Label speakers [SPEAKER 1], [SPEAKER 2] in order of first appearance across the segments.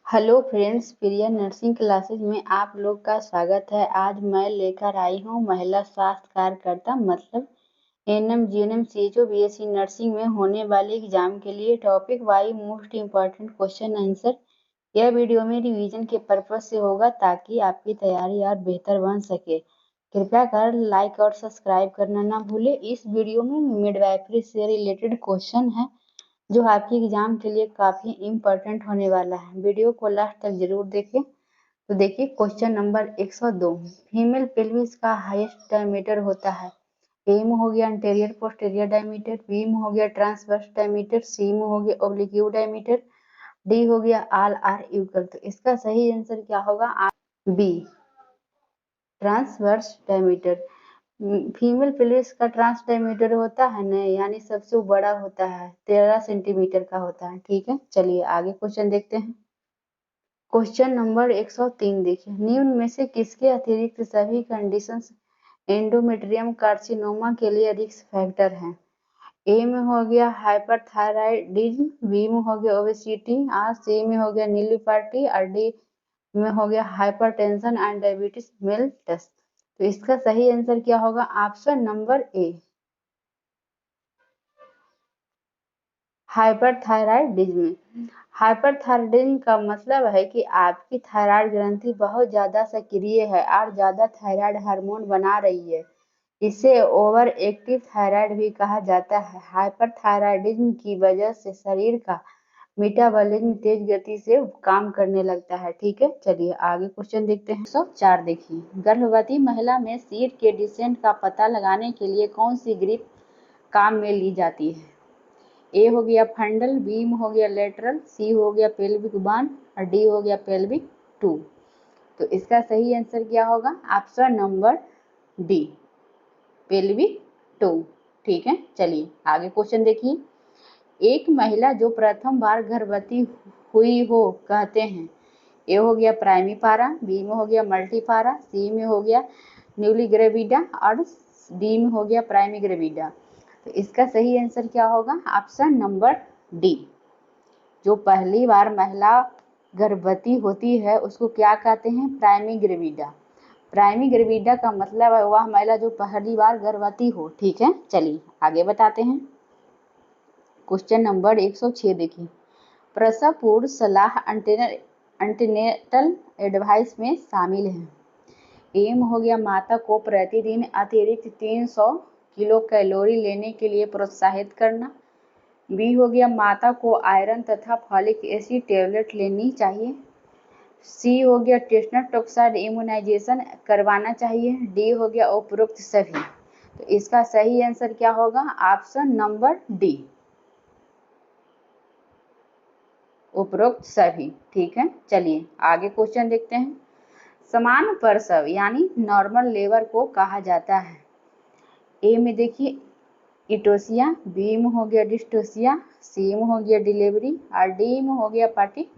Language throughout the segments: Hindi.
[SPEAKER 1] हेलो फ्रेंड्स, प्रिया नर्सिंग क्लासेज में आप लोग का स्वागत है। आज मैं लेकर आई हूँ महिला स्वास्थ्य कार्यकर्ता मतलब ANM GNM CHO BSc nursing में होने वाले एग्जाम के लिए topic why most important question answer. यह वीडियो में रिवीजन के पर्पज से होगा ताकि आपकी तैयारी और बेहतर बन सके। कृपया कर लाइक और सब्सक्राइब करना ना भूले। इस वीडियो में मिडवाइफरी से रिलेटेड क्वेश्चन है जो आपके एग्जाम के लिए काफी इम्पोर्टेंट होने वाला है। वीडियो को लास्ट तक जरूर देखें। तो देखिए क्वेश्चन नंबर 102, फीमेल पेल्विस का हाईएस्ट डायमीटर होता है। ए में हो गया एंटेरियर पोस्टेरियर डायमीटर, बी में हो गया ट्रांसवर्स डायमीटर, सी में हो गया ओब्लिक्यू डायमीटर, डी हो गया ऑल आर इक्वल। तो इसका सही आंसर क्या होगा? B, transverse diameter. Female pelvis का ट्रांस डायमीटर होता है न, यानी सबसे बड़ा होता है, 13 सेंटीमीटर का होता है। ठीक है, चलिए आगे क्वेश्चन देखते हैं। क्वेश्चन नंबर 103 देखिए, निम्न में से किसके अतिरिक्त सभी कंडीशंस एंडोमेट्रियम कार्सिनोमा के लिए रिस्क फैक्टर हैं? ए में हो गया हाइपरथायराइडिज्म, बी में हो गया ओबेसिटी, और सी में हो गया नीलिपार्टी, और डी में हो गया हाइपरटेंशन एंड डायबिटीज मेलिटस। तो इसका सही आंसर क्या होगा? ऑप्शन नंबर ए, हाइपरथायराइडिज्म। हाइपरथायराइडिज्म का मतलब है कि आपकी थायराइड ग्रंथि बहुत ज्यादा सक्रिय है और ज्यादा थायराइड हार्मोन बना रही है। इसे ओवर एक्टिव थायराइड भी कहा जाता है। हाइपरथायराइडिज्म की वजह से शरीर का मेटाबॉलिज्म तेज गति से काम करने लगता है। ठीक है, चलिए आगे क्वेश्चन देखते हैं। 104 देखिए, गर्भवती महिला में सीट के डिसेंट का पता लगाने के लिए कौन सी ग्रिप काम में ली जाती है? ए हो गया फंडल, बी में हो गया लेटरल, सी हो गया पेल्विक 1 और डी हो गया पेल्विक 2। तो इसका सही आंसर क्या होगा? Option number D, pelvic 2। ठीक है, चलिए आगे क्वेश्चन देखिए। एक महिला जो प्रथम बार गर्भवती हुई हो कहते हैं? ए हो गया प्राइमी पारा, बी में हो गया मल्टी पारा, सी में हो गया न्यूली ग्रेविडा और डी में हो गया प्राइमी ग्रेविडा। तो इसका सही आंसर क्या होगा? ऑप्शन नंबर डी, जो पहली बार महिला गर्भवती होती है उसको क्या कहते हैं? Primi gravida. प्राइमी ग्रेविडा का मतलब है वह महिला जो पहली बार गर्भवती हो। ठीक है, चलिए आगे बताते हैं। क्वेश्चन नंबर 106 देखिए, प्रसव पूर्व सलाह एंटीनेटल एडवाइस में शामिल है। एम हो गया माता को प्रतिदिन अतिरिक्त 300 किलो कैलोरी लेने के लिए प्रोत्साहित करना, बी हो गया माता को आयरन तथा फॉलिक एसिड टेबलेट लेनी चाहिए, सी हो गया टेटनस टॉक्साइड इम्यूनाइजेशन करवाना चाहिए, डी हो गया उपरोक्त सभी। तो इसका सही आंसर क्या होगा? ऑप्शन नंबर डी, उपरोक्त सभी। ठीक है, चलिए आगे क्वेश्चन देखते हैं। समान प्रसव यानी नॉर्मल लेबर को कहा जाता है? ए में देखिए इटोसिया, बी में हो गया डिस्टोसिया, सी में हो गया डिलीवरी और डी में हो गया पार्टिट्यूशन।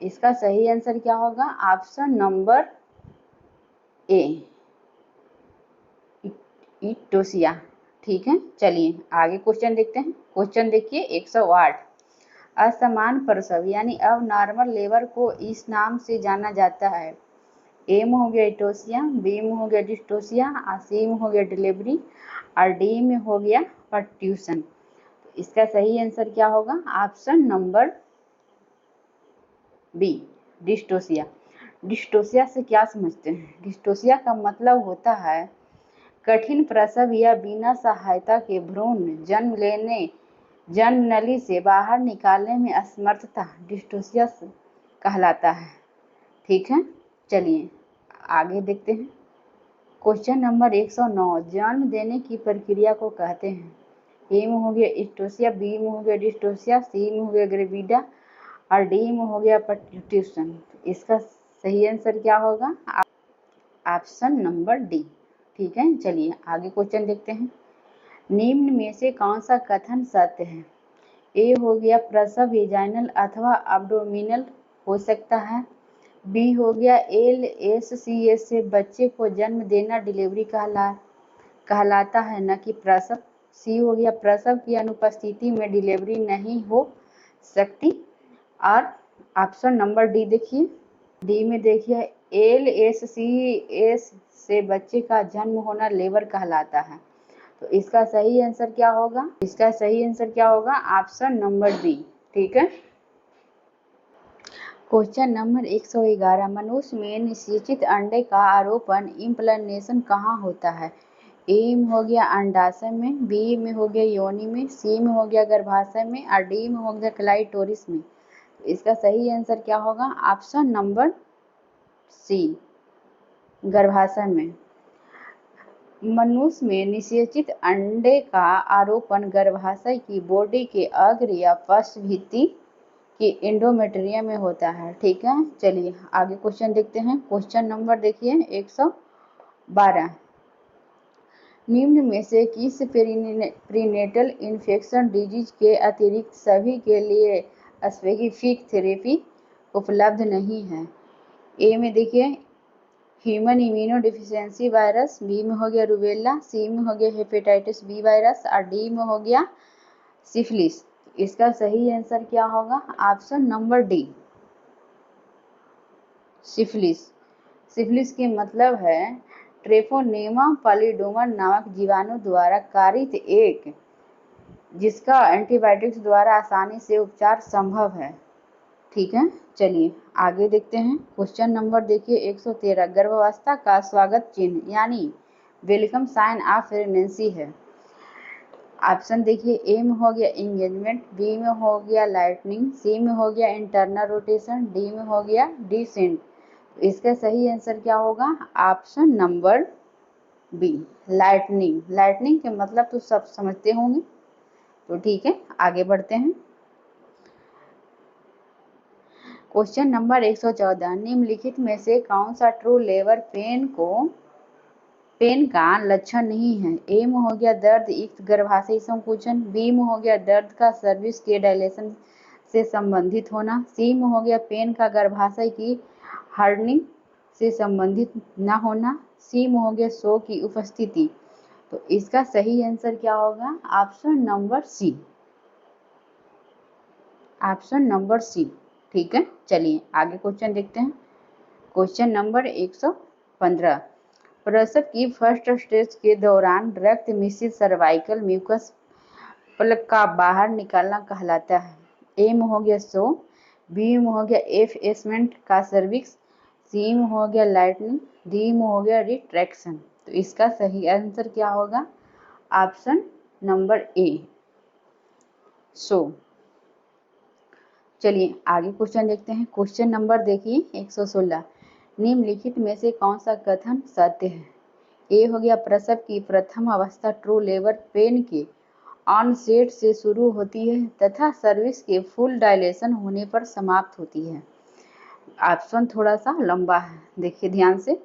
[SPEAKER 1] इसका सही आंसर क्या होगा? ऑप्शन नंबर ए, इटोसिया। ठीक है, चलिए आगे क्वेश्चन देखते हैं। क्वेश्चन देखिए 108, असमान प्रसव यानी अब नॉर्मल लेबर को इस नाम से जाना जाता है? ए में हो गया इटोसिया, बी में हो गया डिस्टोसिया और सी में हो गया डिलीवरी और डी में हो गया पर्ट्यूशन। इसका सही आंसर क्या होगा? Option number B, dystocia. Dystocia से क्या समझते हैं? डिस्टोसिया का मतलब होता है कठिन प्रसव या बिना सहायता के भ्रूण जन्म नली से बाहर निकालने में असमर्थता डिस्टोसिया कहलाता है। ठीक है, चलिए आगे देखते हैं। क्वेश्चन नंबर 109, जन्म देने की प्रक्रिया को कहते हैं? ए में हो गया इस्टोसिया, बी में हो गया डिस्टोसिया, सी में हो गया ग्रेविडा और डी में हो गया पर्ट्यूशन। इसका सही आंसर क्या होगा? Option number D. ठीक है, चलिए आगे क्वेश्चन देखते हैं। निम्न में से कौन सा कथन सत्य है? ए हो गया प्रसव वेजाइनल अथवा अब्डोमिनल हो सकता है, बी हो गया LSCS से बच्चे को जन्म देना डिलीवरी कहलाता है न कि प्रसव, सी हो गया प्रसव की अनुपस्थिति में डिलीवरी नहीं हो सकती और ऑप्शन नंबर डी देखिए, डी में देखिए LSCS से बच्चे का जन्म होना लेबर कहलाता है। तो इसका सही आंसर क्या होगा? इसका सही आंसर क्या होगा? Option number D. ठीक है। क्वेश्चन नंबर 111, मनुष्य में निषेचित अंडे का आरोपण इम्प्लांटेशन कहाँ होता है? ए में हो गया अंडाशय में, बी में हो गया योनि में, सी में हो गया गर्भाशय में और डी में हो गया क्लाइटोरिस में। इसका सही आंसर क्या होगा? ऑप्शन नंबर सी, गर्भाशय में। मनुष्य में निषेचित अंडे का आरोपण गर्भाशय की बॉडी के अग्र या पश्च भित्ति की एंडोमेट्रियम में होता है। ठीक है। चलिए आगे क्वेश्चन देखते हैं। क्वेश्चन नंबर देखिए 112, निम्न में से किस प्रीनेटल इन्फेक्शन डिजीज के अतिरिक्त सभी के लिए स्पेसिफिक थेरेपी उपलब्ध नहीं है? ए में देखिए human immunodeficiency virus, B में हो गया रूबेला, सी में हो गया हेपेटाइटिस बी वायरस और डी में हो गया सिफिलिस। इसका सही आंसर क्या होगा? Option number D, syphilis. Syphilis के मतलब है ट्रेपोनेमा पॉलीडोमन नामक जीवाणु द्वारा कारित एक, जिसका एंटीबायोटिक्स द्वारा आसानी से उपचार संभव है। ठीक है। चलिए आगे देखते हैं। क्वेश्चन नंबर देखिए 113, गर्भावस्था का स्वागत चिन्ह यानी वेलकम साइन ऑफ प्रेगनेंसी है। ऑप्शन देखिए, ए में हो गया एंगेजमेंट, बी में हो गया लाइटनिंग, सी में हो गया इंटरनल रोटेशन, डी में हो गया डिसेंट। इसका सही आंसर क्या होगा? Option number B, lightning. Lightning के मतलब तो सब समझते होंगे। तो ठीक है, आगे बढ़ते हैं। क्वेश्चन नंबर 114, निम्नलिखित में से कौन सा ट्रू लेबर पेन का लक्षण नहीं है? ए में हो गया दर्द युक्त गर्भाशयी संकुचन, बी में हो गया दर्द का सर्विक्स के डायलेशन से संबंधित होना, सी में हो गया पेन का गर्भाशय की हार्डनिंग से संबंधित न होना, सी में हो गया शो की उपस्थिति। तो इसका सही आंसर क्या होगा? Option number C, option number C. ठीक है। चलिए आगे क्वेश्चन देखते हैं। क्वेश्चन नंबर 115, प्रसव की फर्स्ट स्टेज के दौरान रक्त मिश्रित सर्वाइकल म्यूकस प्लग का बाहर निकालना कहलाता है? ए में हो गया शो, बी में हो गया एफएसमेंट का सर्विक्स, सी में हो गया लाइटनिंग, डी में हो गया रिट्रैक्शन। तो इसका सही आंसर क्या होगा? ऑप्शन नंबर ए, शो। चलिए आगे क्वेश्चन देखते हैं। क्वेश्चन नंबर देखिए 116, निम्नलिखित में से कौन सा कथन सत्य है? ए हो गया प्रसव की प्रथम अवस्था ट्रू लेबर पेन के ऑनसेट से शुरू होती है तथा सर्विक्स के फुल डायलेशन होने पर समाप्त होती है। ऑप्शन थोड़ा सा लंबा है, देखिए ध्यान से।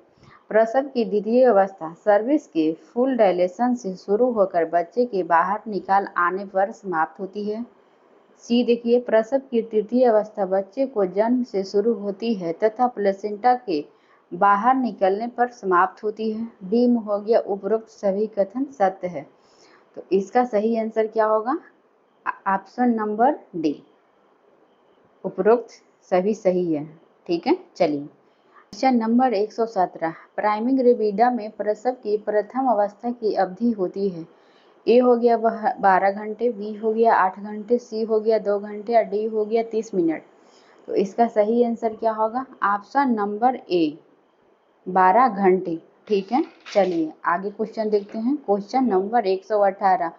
[SPEAKER 1] प्रसव की द्वितीय अवस्था सर्विक्स के फुल डायलेशन से शुरू होकर बच्चे के बाहर निकाल आने पर समाप्त होती है। सी देखिए, प्रसव की तृतीय अवस्था बच्चे को जन्म से शुरू होती है तथा प्लेसेंटा के बाहर निकलने पर समाप्त होती है। डी में हो गया उपरोक्त सभी कथन सत्य है। तो इसका सही आंसर क्या होगा? ऑप्शन नंबर डी, उपरोक्त सभी सही है। ठीक है। चलिए क्वेश्चन नंबर 117, प्राइमिंग रेबिडा में प्रसव की प्रथम अवस्था की अवधि होती है? ए हो गया 12 घंटे, बी हो गया 8 घंटे, सी हो गया 2 घंटे और डी हो गया 30 मिनट। तो इसका सही आंसर क्या होगा? ऑप्शन नंबर ए, 12 घंटे। ठीक है। चलिए आगे क्वेश्चन देखते हैं। क्वेश्चन नंबर 118,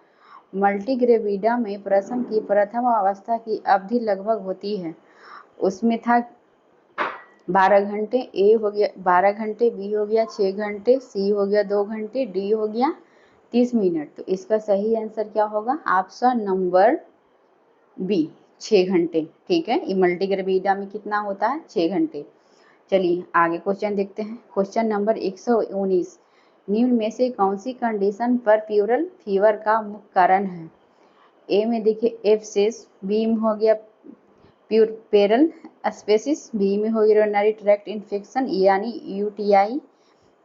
[SPEAKER 1] मल्टीग्रेविडा में प्रसव की प्रथम अवस्था की अवधि लगभग होती है? उसमें था 12 घंटे, ए हो गया 12 घंटे, बी हो गया 6 घंटे, सी हो गया 2 घंटे, डी हो गया 30 मिनट। तो इसका सही आंसर क्या होगा? ऑप्शन नंबर बी, 6 घंटे। ठीक है। ये मल्टीग्रेविडा में कितना होता है? 6 घंटे। चलिए आगे क्वेश्चन देखते हैं। क्वेश्चन नंबर 119, निम्न में से कौन सी कंडीशन पर प्यूरल फीवर का मुख्य कारण है? ए में देखिए एब्सेस, बी में हो गया प्यूरपेरल स्पेसिस, बी में हो गया यूरिनरी ट्रैक्ट इन्फेक्शन यानी यूटीआई,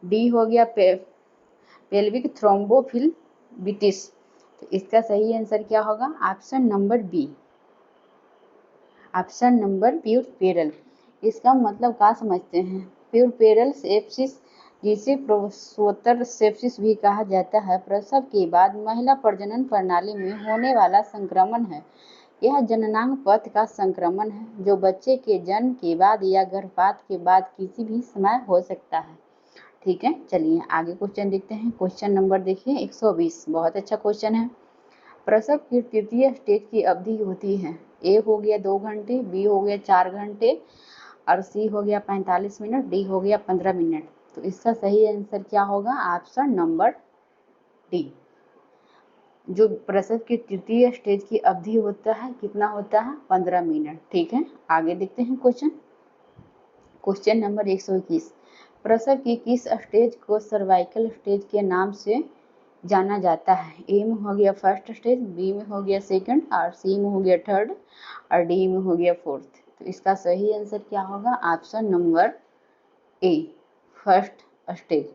[SPEAKER 1] डी हो गया पेल्विक थ्रोम्बोफिलबिटिस। तो इसका सही आंसर क्या होगा? Option number B, option number puerperal. इसका मतलब क्या समझते हैं? प्यूरपेरल सेप्सिस, जिसे प्रोसोतर सेप्सिस भी कहा जाता है, प्रसव के बाद महिला प्रजनन प्रणाली में होने वाला संक्रमण है। यह जननांग पथ का संक्रमण है जो बच्चे के जन्म के बाद या गर्भपात के बाद किसी भी समय हो सकता है। ठीक है, चलिए आगे क्वेश्चन देखते हैं। क्वेश्चन नंबर देखिए 120, बहुत अच्छा क्वेश्चन है। प्रसव की तृतीय स्टेज की अवधि होती है, ए हो गया 2 घंटे, बी हो गया 4 घंटे और सी हो गया 45 मिनट, डी हो गया 15 मिनट। तो इसका सही आंसर क्या होगा? Option number D. जो प्रसव की तृतीय स्टेज की अवधि होता है कितना होता है? 15 मिनट। ठीक है, आगे देखते हैं क्वेश्चन। क्वेश्चन नंबर 121, प्रसव की किस स्टेज को सर्वाइकल स्टेज के नाम से जाना जाता है? ए में हो गया फर्स्ट स्टेज, बी में हो गया सेकंड और सी में हो गया थर्ड और डी में हो गया फोर्थ। तो इसका सही आंसर क्या होगा? ऑप्शन नंबर ए, फर्स्ट स्टेज।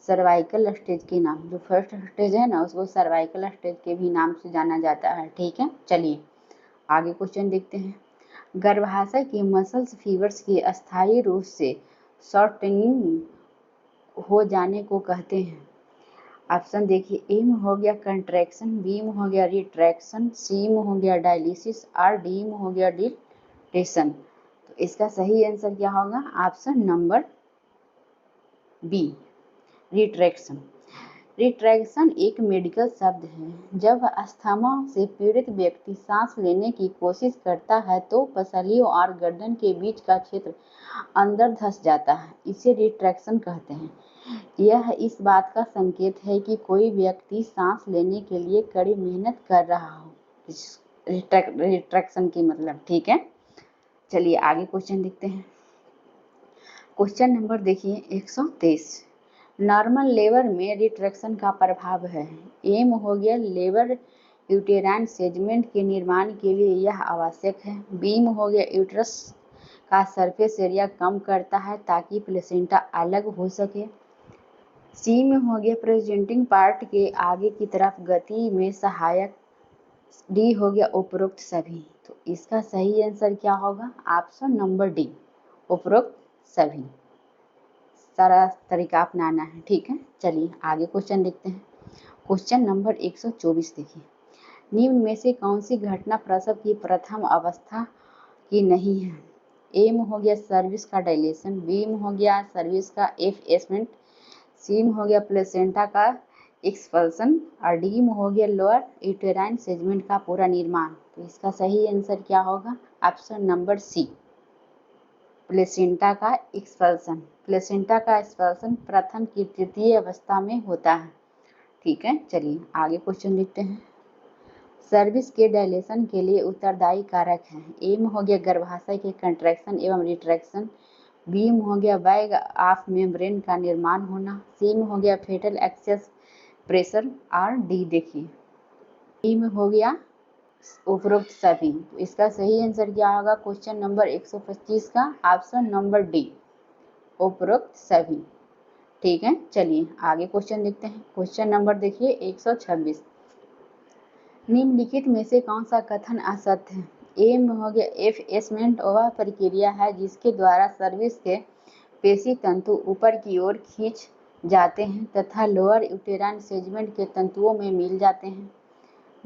[SPEAKER 1] सर्वाइकल स्टेज के नाम, जो फर्स्ट स्टेज है ना, उसको सर्वाइकल स्टेज के भी नाम से जाना जाता है। ठीक है, चलिए आगे क्वेश्चन देखते हैं। गर्भाशय की मसल्स फीवर्स की अस्थायी रूप से शॉर्टनिंग हो जाने को कहते हैं। ऑप्शन देखिए, ए में हो गया कंट्रैक्शन, बी में हो गया रिट्रैक्शन, सी में हो गया डायलिसिस और डी में हो गया डिलेशन। तो इसका सही आंसर क्या होगा? Option number B, retraction. Retraction एक मेडिकल शब्द है। जब अस्थमा से पीड़ित व्यक्ति सांस लेने की कोशिश करता है तो पसलियों और गर्दन के बीच का क्षेत्र अंदर धंस जाता है, इसे रिट्रैक्शन कहते हैं। यह इस बात का संकेत है कि कोई व्यक्ति सांस लेने के लिए कड़ी मेहनत कर रहा हो। रिट्रैक्शन की मतलब। ठीक है, चलिए आगे क्वेश्चन देखते हैं। क्वेश्चन नंबर देखिए 123, नॉर्मल लेबर में रिट्रैक्शन का प्रभाव है। ए में हो गया लेबर यूटेराइन सेगमेंट के निर्माण के लिए यह आवश्यक है। बी में हो गया यूट्रस का सरफेस एरिया कम करता है ताकि प्लेसेंटा अलग हो सके। सी में हो गया प्रेजेंटिंग पार्ट के आगे की तरफ गति में सहायक। डी हो गया उपरोक्त सभी। तो इसका सही आंसर क्या होगा? ऑप्शन नंबर डी, उपरोक्त सभी। सारा तरीका अपनाना है। ठीक है, चलिए आगे क्वेश्चन देखते हैं। क्वेश्चन नंबर 124 देखिए, निम्न में से कौन सी घटना प्रसव की प्रथम अवस्था की नहीं है? ए में हो गया सर्विस का डायलेशन, बी में हो गया सर्विस का एफएसमेंट, सी में हो गया प्लेसेंटा का एक्सपल्सन और डी में हो गया लोअर यूटेराइन सेगमेंट का पूरा निर्माण। तो इसका सही आंसर क्या होगा? ऑप्शन नंबर सी, प्लेसेंटा का एक्सपल्सन। प्लेसेंटा का एक्सपल्सन प्रथम की तृतीय अवस्था में होता है। ठीक है, चलिए आगे क्वेश्चन देखते हैं। सर्विस के डायलेशन के लिए उत्तरदायी कारक हैं। ए में हो गया गर्भाशय के कंट्रैक्शन एवं रिट्रैक्शन, बी में हो गया बैग ऑफ मेम्ब्रेन का निर्माण होना, सी में हो गया फेटल एक्सेस प्रेशर और डी देखिए डी में हो गया उपरोक्त सभी। तो इसका सही आंसर क्या होगा? क्वेश्चन नंबर 125 का ऑप्शन नंबर डी, उपरोक्त सभी। ठीक है, चलिए आगे क्वेश्चन देखते हैं। क्वेश्चन नंबर देखिए 126, निम्नलिखित में से कौन सा कथन असत्य है? ए में हो गया एफएसमेंट वह प्रक्रिया है जिसके द्वारा सर्विस के पेशी तंतु ऊपर की ओर खींच जाते हैं तथा लोअर यूटेराइन सेगमेंट के तंतुओं में मिल जाते हैं।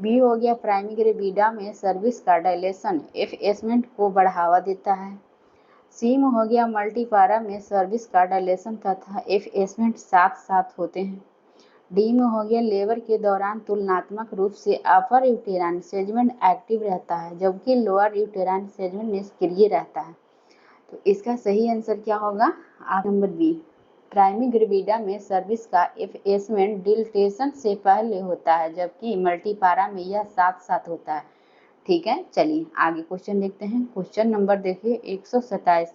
[SPEAKER 1] बी हो गया प्राइमरी में सर्विस का डायलेशन एफएसमेंट को बढ़ावा देता है। सी में हो गया मल्टीपारा में सर्विस का डायलेशन तथा एफएसमेंट साथ साथ होते हैं। डी में हो गया लेबर के दौरान तुलनात्मक रूप से अपर यूटेराइन सेगमेंट एक्टिव रहता है जबकि लोअर यूटेराइन सेगमेंट निष्क्रिय रहता है। तो इसका सही आंसर क्या होगा? नंबर बी, प्राइमरी ग्रेविडा में सर्विस का एफएसमेंट डिलेशन से पहले होता है जबकि मल्टीपारा में यह साथ साथ होता है। ठीक है, चलिए आगे क्वेश्चन देखते हैं। क्वेश्चन नंबर देखिए 127,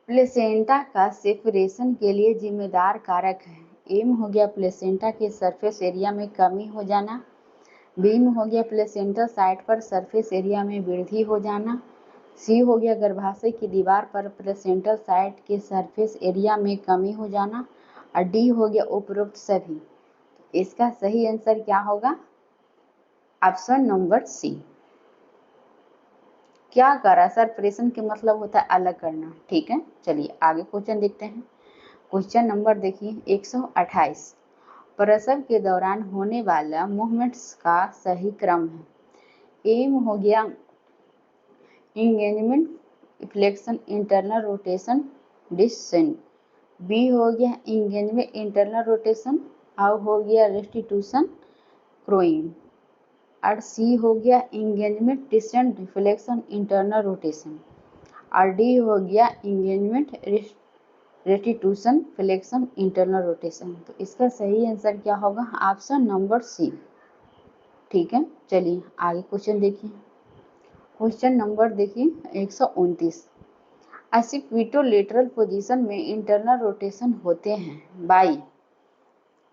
[SPEAKER 1] प्लेसेंटा का सेपरेशन के लिए जिम्मेदार कारक है। ए में हो गया प्लेसेंटा के सरफेस एरिया में कमी हो जाना, बी में हो गया प्लेसेंटल साइट पर सरफेस एरिया में वृद्धि हो जाना, सी हो गया गर्भाशय की दीवार पर प्लेसेंटल साइट के सरफेस एरिया में कमी हो जाना और डी हो गया उपरोक्त सभी। इसका सही आंसर क्या होगा? Option number C. क्या करा? सेपरेशन के मतलब होता है अलग करना। ठीक है, चलिए आगे क्वेश्चन देखते हैं। क्वेश्चन नंबर देखिए 128। प्रसव के दौरान होने वाला मूवमेंट्स का सही क्रम है। एम हो गया engagement, flexion, internal rotation, descent. B हो गया इंगेजमेंट, इंटरनल रोटेशन, और हो गया रेस्टिट्यूशन, क्रोइंग। और सी हो गया engagement, descent, flexion, internal rotation. और डी हो गया engagement, restitution, flexion, internal rotation. तो इसका सही आंसर क्या होगा? Option number C. ठीक है, चलिए आगे क्वेश्चन देखिए। क्वेश्चन नंबर देखिए 129। इक्विटोलेटरल पोजीशन में इंटरनल रोटेशन होते हैं बाई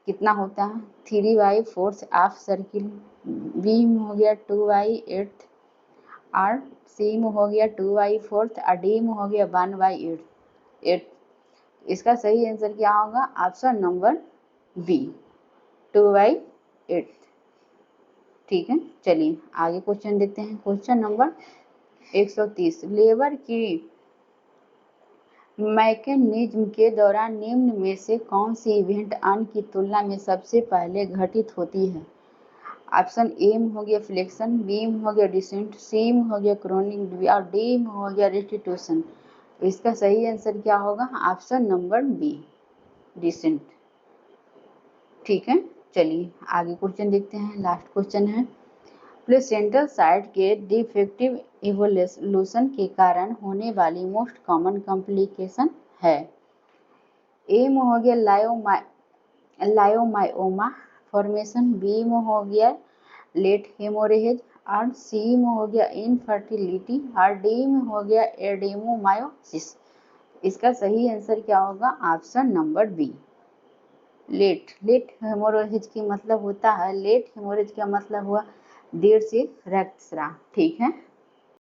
[SPEAKER 1] कितना होता है? 3/4 ऑफ सर्किल। बी में हो गया 2/8, और सी में हो गया 2/4, और डी में हो गया 1/8। इसका सही आंसर क्या होगा? Option number B, 2/8। ठीक है, चलिए आगे क्वेश्चन देखते हैं। Question number 130। लेबर की मैकेनिज्म के दौरान निम्न में से कौन सी इवेंट अन्य की तुलना में सबसे पहले घटित होती है? ऑप्शन ए में हो गया फ्लेक्शन, बी में हो गया डिसेंट, सी में हो गया क्रोनिंग, और डी में हो गया रेस्टिट्यूशन। तो इसका सही आंसर क्या होगा? Option number B, descent. ठीक है, चलिए आगे क्वेश्चन देखते हैं। लास्ट क्वेश्चन है प्लेसेंटल साइट के डिफेक्टिव इवोल्यूशन के कारण होने वाली मोस्ट कॉमन कॉम्प्लिकेशन है। ए में हो गया लायोमायोमा फॉर्मेशन, बी में हो गया लेट हेमोरेज, और सी में हो गया इनफर्टिलिटी, और डी में हो गया एडेनोमायोसिस। इसका सही आंसर क्या होगा? Option number B, late haemorrhage की मतलब होता है, लेट हेमोरेज का मतलब हुआ देर से रक्तस्राव। ठीक है,